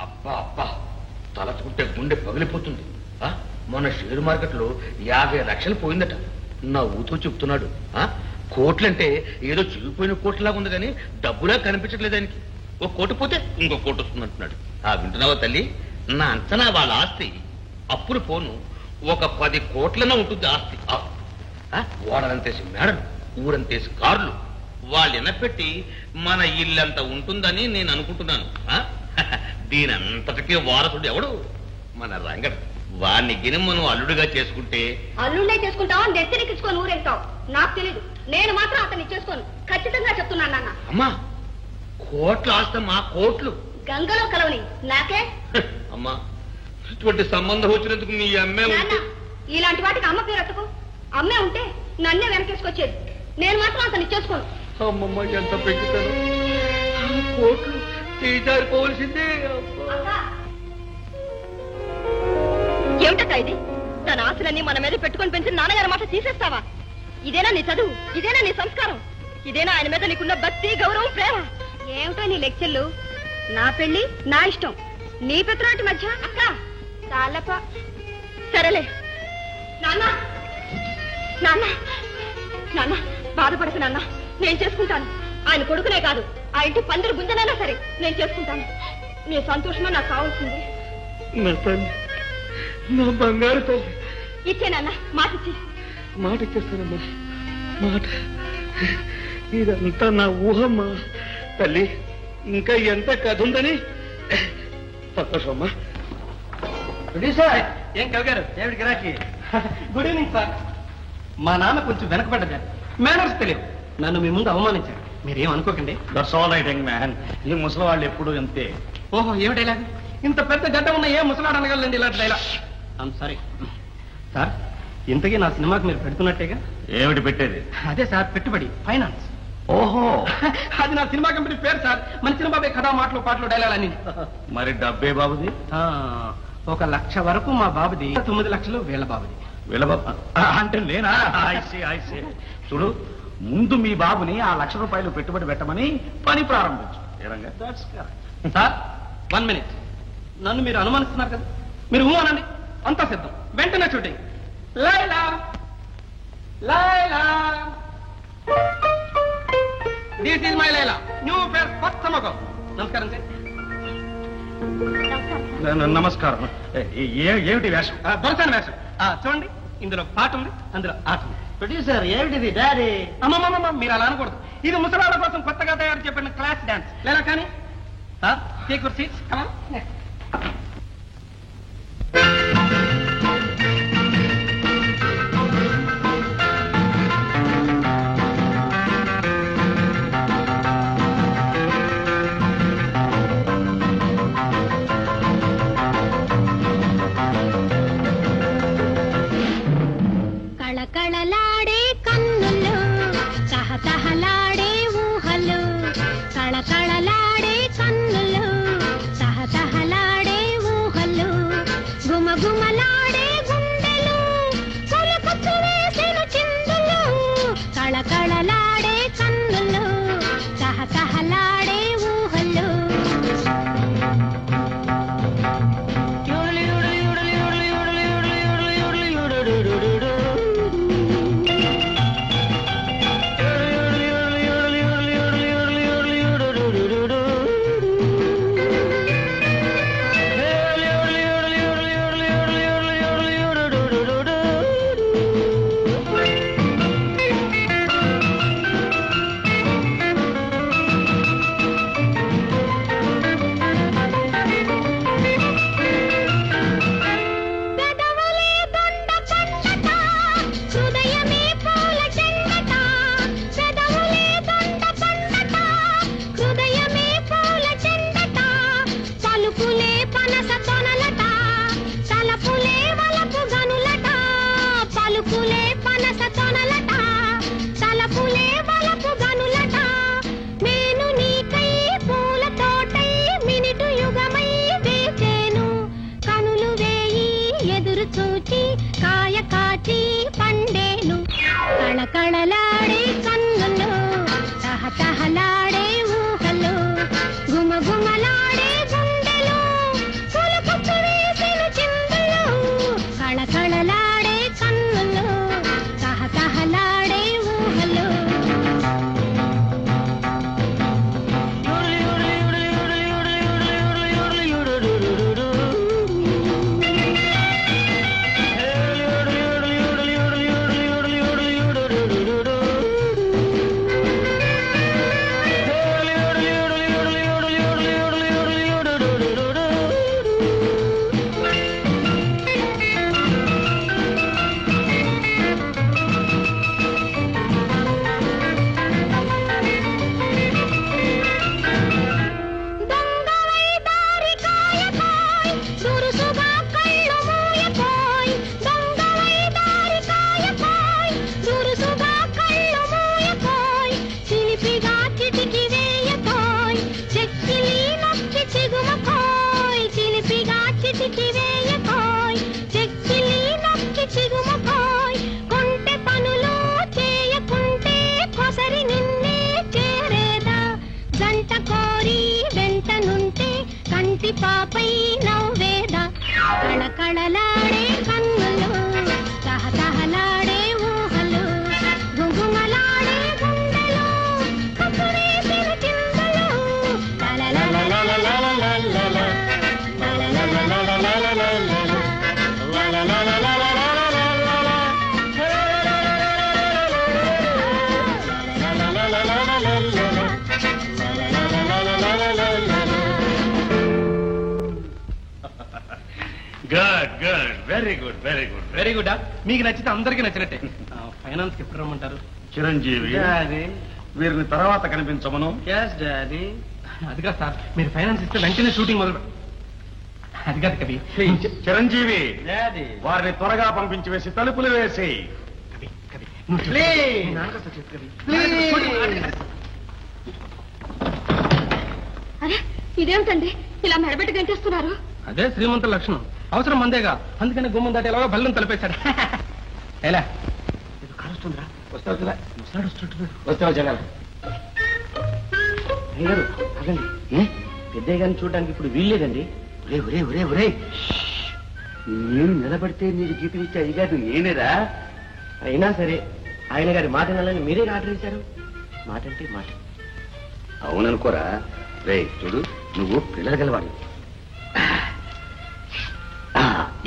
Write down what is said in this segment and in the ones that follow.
అబ్బా అబ్బా, తలచుకుంటే గుండె పగిలిపోతుంది. మొన్న షేర్ మార్కెట్లో 50 లక్షలు పోయిందట. నవ్వుతూ చెప్తున్నాడు. కోట్లంటే ఏదో చిరిగిపోయిన కోట్లాగా ఉంది కానీ డబ్బులా కనిపించట్లేదు ఆయనకి. ఒక కోటి పోతే ఇంకో కోటి వస్తుంది అంటున్నాడు. వింటున్నావా తల్లి? నా అంచనా వాళ్ళ ఆస్తి అప్పులు పోను ఒక 10 కోట్లనే ఉంటుంది ఆస్తి. ఓడలంతేసి మేడలు, ఊరంతేసి కార్లు, వాళ్ళు ఎనపెట్టి మన ఇల్లంతా ఉంటుందని నేను అనుకుంటున్నాను. దీని అంతటికీ వారసుడు ఎవడు? మన రంగడు. వాడిని గినమ్మను అల్లుడిగా చేసుకుంటే అల్లుడే చేసుకుంటావా, నెత్తిరికించుకొని ఊరేస్తావు? నాకు తెలీదు. నేను మాత్రం అతన్ని చేసుకోను, ఖచ్చితంగా చెప్తున్నాను నాన్న. అమ్మా, కోట్ల ఆస్తమ్మా, కోట్లు గంగలో కలవని నాకే. అమ్మా, ఇటువంటి సంబంధం వచ్చినందుకు మీ అమ్మే ఇలాంటి వాటికి అమ్మ పేరు ఎత్తకు. అమ్మే ఉంటే నన్నే వెనకేసుకొచ్చేది. నేను మాత్రం అతన్ని చేసుకోను. అమ్మమ్మ, ఎంత పెంచుతాను. కోట్లు తీజారిపోవలసిందే. ఏమిటక్క ఇది? తన ఆశలన్నీ మన మీద పెట్టుకొని పెంచిన నాన్నగారి మాట తీసేస్తావా? ఇదేనా నీ చదువు? ఇదేనా నీ సంస్కారం? ఇదేనా ఆయన మీద నీకున్న భక్తి, గౌరవం, ప్రేమ? ఏమిటో నీ లెక్చర్లు? నా పెళ్లి నా ఇష్టం, నీ పెత్తనాటి మధ్య అక్క చాలప. సరేలే నాన్న. నాన్న నాన్న బాధపడకు నాన్న, నేను చేసుకుంటాను. ఆయన కొడుకునే కాదు, ఆ ఇంటి పందిరి గుంజనైనా సరే నేను చేసుకుంటాను. నీ సంతోషమే నాకు కావాల్సింది. నా బంగారు తల్లి, ఇచ్చేనన్నా, మాట ఇచ్చి. మాట ఇచ్చేస్తానమ్మా, మాట. ఇదంతా నా ఊహమ్మా తల్లి. ఇంకా ఎంత కథ ఉందని. సంతోషమ్మా. ఏం కలిగారు? ఏమిటి గిరాకీ? Good evening sir. మా నాన్న కొంచెం వెనకబడ్డదారు, మేనర్స్ తెలియదు. నన్ను మీ ముందు అవమానించారు. మీరేం అనుకోకండి. That's all right young man. ఈ ముసలి వాళ్ళు ఎప్పుడు అంతే. ఓహో, ఏమిటి ఇలాగ? ఇంత పెద్ద గడ్డ ఉన్న ఏ ముసలాడు అనగలండి ఇలాంటి డైలా. I'm sorry sir. ఇంతకీ నా సినిమాకి మీరు పెడుతున్నట్టేగా? ఏమిటి పెట్టేది? అదే సార్, పెట్టుబడి, ఫైనాన్స్. ఓహో, అది నా సినిమా కంపెనీ పేరు సార్. మన సినిమాపై కథా, మాటలు, పాటలు, డైలాగ్ అన్ని. మరి డబ్బే బాబుది? 1 లక్ష వరకు మా బాబుది, 9 లక్షలు వీళ్ళ బాబుది. వీళ్ళ బాబు అంటే నేనా? చూడు, ముందు మీ బాబుని ఆ 1 లక్ష రూపాయలు పెట్టుబడి పెట్టమని పని ప్రారంభించు. Sir 1 minute. నన్ను మీరు అనుమానిస్తున్నారు కదా, మీరు అనండి, అంతా సిద్ధం. వెంటనే shooting. Laila Laila, this is my Laila, new pair, first సమకం. నమస్కారం సార్. నమస్కారం. ఏమిటి వేషం? దొరసాని వేషం. చూడండి, ఇందులో పాట ఉంది, అందులో ఆట ఉంది. ప్రొడ్యూసర్, ఏమిటిది డాడీ? అమ్మమ్మమ్మ, మీరు అలా అనకూడదు. ఇది ముసలాళ్ళ కోసం కొత్తగా తయారు చెప్పిన క్లాస్ డాన్స్. లేదా కానీ take your seats. Come on. కళకళలాడే కన్నులు, తహతహలాడే ఊహలు, కళకళలాడే కన్నులు, తహతహలా పాపై నవ్వేదా కళకళలాడే కన్నులు తహతహలాడే ఊహలు గుంగుమలాడే గుండెలు కప్పువేసిన చింతలు లలలలలలలలలల good good very good very good very good. మీకు నచ్చితే అందరికీ నచ్చినట్టే. ఫైనాన్స్ కి ఎప్పుడు రమ్మంటారు? చిరంజీవి వీరిని తర్వాత కనిపించమను. అది కాదు సార్, మీరు ఫైనాన్స్ ఇస్తే వెంటనే షూటింగ్ మొదలు. అది కాదు కవి. చిరంజీవి వారిని త్వరగా పంపించి వేసి తలుపులు వేసి. కవి కవి నాన్నగారితో చెప్పు కవి. అరే ఇదేమిటండి ఇలా మెడబెట్టి గంటేస్తున్నారు? అదే శ్రీమంత లక్షణం. అవసరం మందేగా, అందుకని గుమ్మం దాటి ఎలాగో బల్లం తలిపేశాడు. ఎలా ఇది కారుస్తుందిరా? వస్తావు వస్తావు జనాలు. అయ్యారు అదండి, పెద్దయ్య గారిని చూడడానికి ఇప్పుడు వీల్లేదండి. ఒరే ఒరే ఒరే ఒరే, నేను నిలబడితే మీరు జీతం ఇచ్చే అయ్యగారు నేనేరా. అయినా సరే ఆయన గారి మాట వినాలని మీరే ఆర్డర్ ఇచ్చారు. మాట అంటే మాట. అవుననుకోరా రే, చూడు నువ్వు పిల్లలు గలవాడు.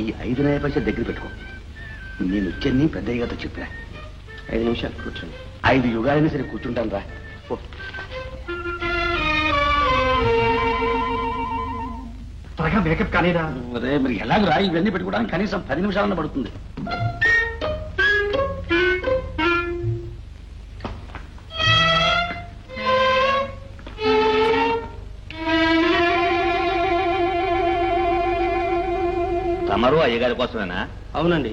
ఈ 5 నయ పైసలు దగ్గర పెట్టుకో. నేను వచ్చాన్ని పెద్దయ్య గారితో చెప్పా. 5 నిమిషాలు కూర్చోండి. 5 యుగాలైనా సరే కూర్చుంటాను రా. త్వరగా మేకప్ కాలేదా? రే మరి ఎలాగరా ఇవన్నీ పెట్టుకోవడానికి కనీసం 10 నిమిషాలన్నా పడుతుంది. తమరు అయ్యగారి కోసమేనా? అవునండి.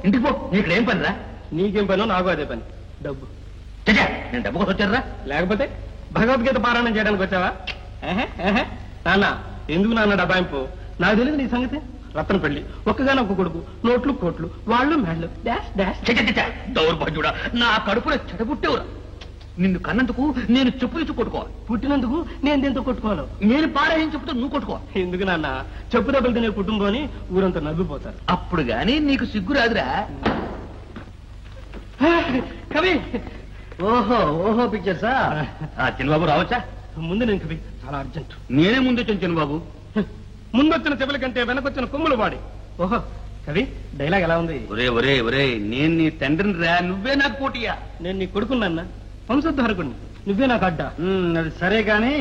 ఇంటికి పో, నీకు ఏం పనిరా? నీకేం పనో నాకు అదే పని. డబ్బు. నేను డబ్బు కోసం వచ్చారా? లేకపోతే భగవద్గీత పారాయణం చేయడానికి వచ్చావా? నాన్న ఎందుకు నాన్న డబ్బాయింపు? నాకు తెలియదు నీ సంగతి. రత్న పెళ్లి, ఒక్కగానే ఒక కొడుకు, నోట్లు కోట్లు, వాళ్ళు మేళ్ళు డాష్ డాష్. దౌర్భాగ్యుడా, నా కడుపులో చెడబుట్టేవురా. నిన్ను కన్నందుకు నేను చెప్పులు కొట్టుకోవాలి. పుట్టినందుకు నేను దీంతో కొట్టుకోవాలి. నేను పారాయణ చెప్పుతో నువ్వు కొట్టుకోవాలి. ఎందుకు నాన్న? చెప్పు దెబ్బలు తినే కుటుంబం అని ఊరంతా నవ్విపోతారు. అప్పుడు గాని నీకు సిగ్గు రాదురా. కవి. ఓహో ఓహో పిక్చర్సా? చిన్నబాబు రావచ్చా? ముందు నేను కవి, చాలా అర్జెంట్. నేనే ముందు వచ్చాను చిన్నబాబు. ముందొచ్చిన చెవుల కంటే వెనకొచ్చిన కొమ్ములు వాడి. ఓహో కవి, డైలాగ్ ఎలా ఉంది? ఒరే ఒరే ఒరే, నేను నీ తండ్రిని రా, నువ్వే నాకు పోటీయా? నేను నీ కొడుకున్నా, వంశోద్ధారకుడిని, నువ్వే నాకు అడ్డా. అది సరే కానీ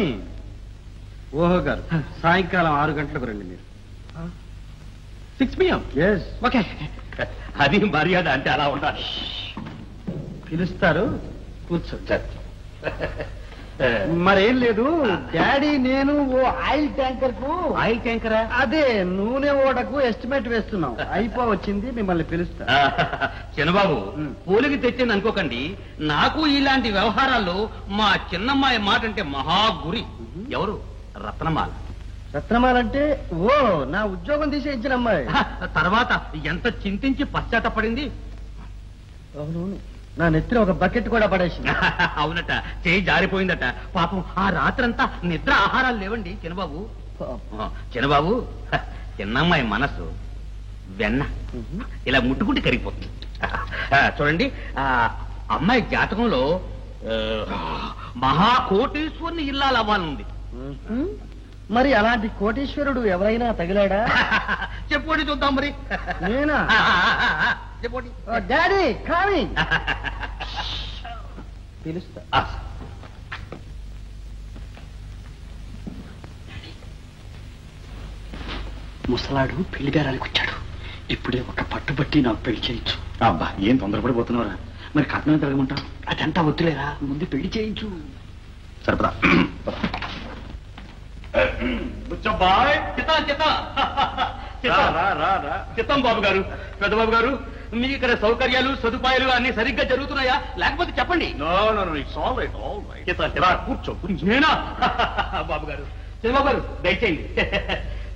ఓహో గారు, సాయంకాలం 6 గంటలకు రండి మీరు. 6 PM. ఓకే, అది మర్యాద అంటే అలా ఉండాలి. పిలుస్తారు, కూర్చో. మరేం లేదు, డాడీ నేను ఓ ఆయిల్ ట్యాంకర్ కు. ఆయిల్ ట్యాంకరా? అదే నూనె ఓడకు ఎస్టిమేట్ వేస్తున్నాం. అయిపోవచ్చింది, మిమ్మల్ని పిలుస్తా. చిన్నబాబు, పోలికి తెచ్చింది అనుకోకండి. నాకు ఇలాంటి వ్యవహారాల్లో మా చిన్నమ్మాయి మాట అంటే మహాగురి. ఎవరు? రత్నమాల. రత్నమాలంటే ఓ నా ఉద్యోగం తీసేయించిన అమ్మాయి. తర్వాత ఎంత చింతించి పశ్చాత్తపడింది. అవునవును, నా నెత్తిన ఒక బకెట్ కూడా పడేసింది. అవునట, చేయి జారిపోయిందట. పాపం ఆ రాత్రంతా నిద్ర ఆహారాలు లేవండి చిన్నబాబు. చిన్నబాబు, చిన్నమ్మాయి మనసు వెన్న, ఇలా ముట్టుకుంటే కరిగిపోతుంది. చూడండి, ఆ అమ్మాయి జాతకంలో మహాకోటీశ్వరుని ఇల్లాలు అవ్వాలనుంది. మరి అలాంటి కోటీశ్వరుడు ఎవరైనా తగిలాడా? చెప్పండి చూద్దాం. మరి నేనా? చెప్పండి. డాడీ కానీ పిలుస్తా. ముసలాడు పెళ్లి బేరానికి వచ్చాడు. ఇప్పుడే ఒక పట్టుబట్టి నాకు పెళ్లి చేయించు. అబ్బా, ఏం తొందరపడిపోతున్నారా? మరి కట్నం తిరగమంటావు? అదంతా వద్దులేరా, ముందు పెళ్లి చేయించు. సరిపడా. చిత్తం బాబు గారు, పెద్దబాబు గారు, మీ ఇక్కడ సౌకర్యాలు సదుపాయాలు అన్ని సరిగ్గా జరుగుతున్నాయా? లేకపోతే చెప్పండి. కూర్చో. నేనా? బాబు గారు, చిన్నబాబు గారు దయచేయండి.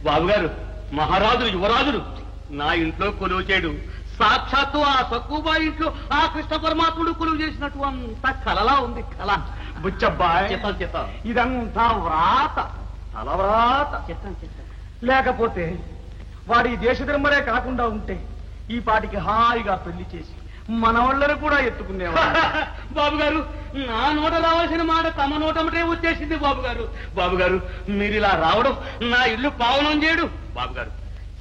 బాబు గారు, మహారాజులు యువరాజులు నా ఇంట్లో కొలువు చేయడు. సాక్షాత్తు ఆ సక్కుబా ఇంట్లో ఆ కృష్ణ పరమాత్ముడు కొలువు చేసినట్టు అంత కలలా ఉంది. కళ బుచ్చబ్బాయ్ చెప్తాం చెప్తాం ఇదంతా వ్రాత తలవ్రాత చెప్తాం చెప్తాం. లేకపోతే వాడి దేశధర్మరే కాకుండా ఉంటే ఈ పాటికి హాయిగా పెళ్లి చేసి మన వాళ్ళని కూడా ఎత్తుకునేవాడు. బాబు గారు నా నోట రావాల్సిన మాట తమ నోటమటే వచ్చేసింది బాబు గారు. బాబు గారు మీరు ఇలా రావడం నా ఇల్లు పావనం చేయడు. బాబు గారు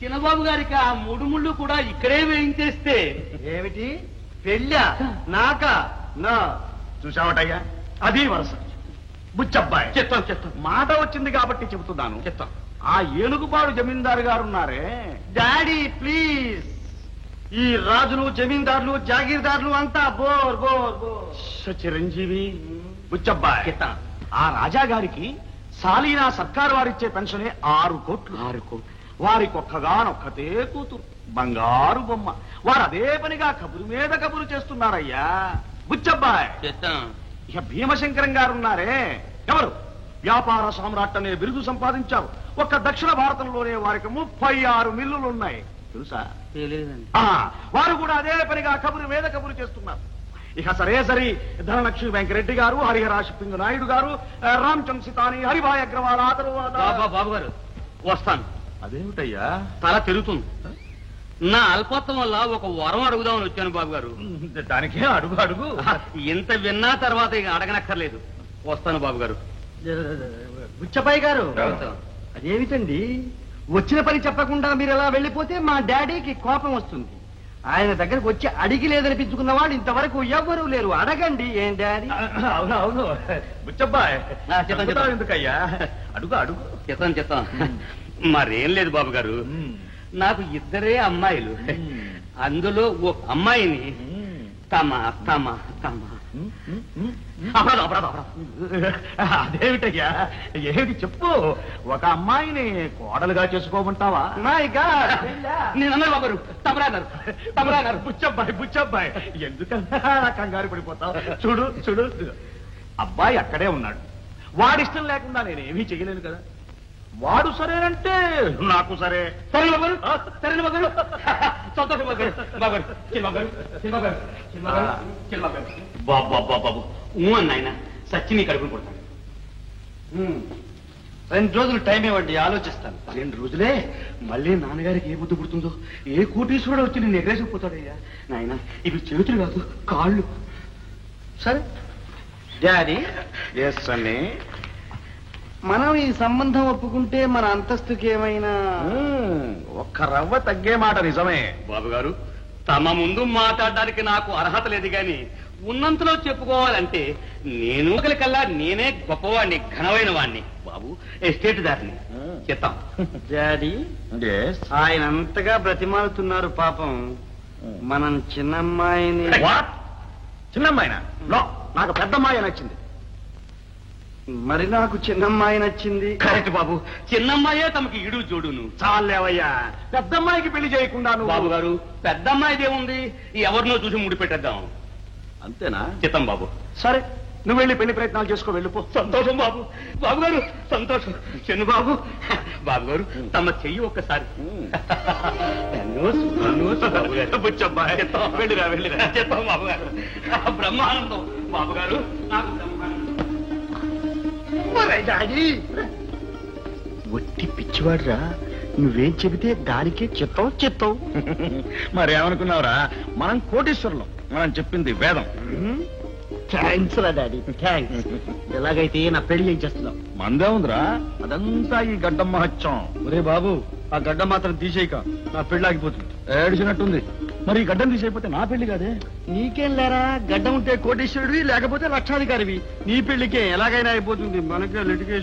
చిన్నబాబు గారికి ఆ మూడు ముళ్ళు కూడా ఇక్కడే వేయించేస్తే ఏమిటి పెళ్ళా నాకా నా చూసావటయ్యా అది వరస. బుచ్చబ్బాయ్ చెప్తాం చెప్తాం మాట వచ్చింది కాబట్టి చెబుతున్నాను. చెప్తాం. ఆ ఏనుగుపాడు జమీందారు గారు ఉన్నారే, డాడీ ప్లీజ్, ఈ రాజులు జమీందారులు జాగీర్దారులు అంతా bore bore bore. Chiranjeevi Buchabbai చెప్తాం. ఆ రాజా గారికి సాలీనా సర్కారు వారిచ్చే పెన్షనే 6 కోట్లు. 6 కోట్లు. వారికి ఒక్కగానొక్కతే కూతురు, బంగారు బొమ్మ. వారు అదే పనిగా కబురు మీద కబురు చేస్తున్నారయ్యా. బుచ్చబ్బాయ్ చెప్తాం. ఇక భీమశంకరం గారు ఉన్నారే, ఎవరు వ్యాపార సామ్రాట్ అనే బిరుదు సంపాదించారు. ఒక్క దక్షిణ భారతంలోనే వారికి 36 మిల్లులు ఉన్నాయి తెలుసా? తెలియదండి. వారు కూడా అదే పనిగా కబురు మీద కబురు చేస్తున్నారు. ఇక సరే ధనలక్ష్మి వెంకరెడ్డి గారు, హరిహర షిప్పింగ్ నాయుడు గారు, రామచంద్ర సితాని, హరిభాయ్ అగ్రవాల్, ఆ తరువాత బాబు గారు వస్తాను. అదేమిటయ్యా తల తిరుగుతుంది. నా అల్పత్వం వల్ల ఒక వరం అడుగుదామని వచ్చాను బాబు గారు. దానికే అడుగు అడుగు. ఇంత విన్నా తర్వాత ఇక అడగనక్కర్లేదు. వస్తాను బాబు గారు. బుచ్చబాయ్ గారు అదేమిటండి, వచ్చిన పని చెప్పకుండా మీరు ఎలా వెళ్ళిపోతే మా డాడీకి కోపం వస్తుంది. ఆయన దగ్గరకు వచ్చి అడిగి లేదనిపించుకున్న వాళ్ళు ఇంతవరకు ఎవ్వరూ లేరు. అడగండి. ఏం డాడీ? అవును బుచ్చబ్బాయ్ చెప్తాను. ఎందుకయ్యా, అడుగు అడుగు. చెప్తాను మరేం లేదు బాబు గారు, నాకు 2 అమ్మాయిలు. అందులో ఒక అమ్మాయిని తమ తమ తమ అదేమిటయ్యా, ఏమిటి చెప్పు. ఒక అమ్మాయిని కోడలుగా చేసుకోమంటావా? నేను అన్నారు బాబు గారు, తమరాన్నారు. బుచ్చబ్బాయ్ ఎందుకన్నా కంగారు పడిపోతావు? చూడు చూడు, అబ్బాయి అక్కడే ఉన్నాడు. వాడిష్టం లేకుండా నేనేమీ చెయ్యలేను కదా. వాడు సరేనంటే నాకు సరే. సరే బాబు గారు, సంతోషం బాబు గారు. బాబు అన్నాయన సచ్చి కడుపుని కొడతాను. 2 రోజులు టైం ఇవ్వండి, ఆలోచిస్తాను. 2 రోజులే? మళ్ళీ నాన్నగారికి ఏ బుద్ధి పుడుతుందో, ఏ కోటీశ్వరుడు వచ్చి నేను ఎగరేసిపోతాడయ్యా. నాయన ఇవి చేతులు కాదు, కాళ్ళు. సరే డాడీ. ఎస్ అన్నీ. మనం ఈ సంబంధం ఒప్పుకుంటే మన అంతస్తుకి ఏమైనా ఒక్క రవ్వ తగ్గే మాట నిజమే. బాబు గారు తమ ముందు మాట్లాడడానికి నాకు అర్హత లేదు, గాని ఉన్నంతలో చెప్పుకోవాలంటే నేను కల్లా నేనే గొప్పవాడిని, ఘనమైన వాడిని. బాబు ఎస్టేట్ దారిని చెప్తాం. డాడీ ఆయన అంతగా బ్రతిమాలుతున్నారు పాపం. మనం చిన్నమ్మాయిని. చిన్నమ్మాయినా? నాకు పెద్దమ్మాయి నచ్చింది. మరి నాకు చిన్నమ్మాయి నచ్చింది. కరెక్ట్ బాబు, చిన్నమ్మాయే తమకి ఇడు జోడును. చాలేవయ్యా, పెద్దమ్మాయికి పెళ్లి చేయకుండా. బాబు గారు పెద్దమ్మాయిదేముంది, ఎవరినో చూసి ముడి పెట్టేద్దాం. అంతేనా? చిత్తం బాబు. సరే నువ్వు వెళ్ళి పెళ్లి ప్రయత్నాలు చేసుకో, వెళ్ళిపో. సంతోషం బాబు. బాబు గారు సంతోషం. చెన్ను బాబు, బాబు గారు తమ చెయ్యి ఒక్కసారి. వెళ్ళిరా. చెప్తాం బాబు గారు. బ్రహ్మానందం బాబు గారు, నాకు బ్రహ్మానందం. ఒట్టి పిచ్చివాడురా, నువ్వేం చెబితే దానికే చిత్తం. మరేమనుకున్నావురా, మనం కోటీశ్వరులం, మనం చెప్పింది వేదం. థ్యాంక్స్ రా డాడీ, థ్యాంక్స్. ఎలాగైతే నా పెళ్లి ఏం చేస్తున్నావు? మందే ఉందిరా, అదంతా ఈ గడ్డం మహత్యం. ఒరే బాబు, ఆ గడ్డం మాత్రం తీసేయక, నా పెళ్లి ఆగిపోతుంది. ఏడిచినట్టుంది. మరి ఈ గడ్డం తీసేయకపోతే నా పెళ్లి కాదే. నీకేం లేరా, గడ్డం ఉంటే కోటీశ్వరుడివి, లేకపోతే లక్షాధికారివి. నీ పెళ్లికే ఎలాగైనా అయిపోతుంది. మనకే లిటిగేషన్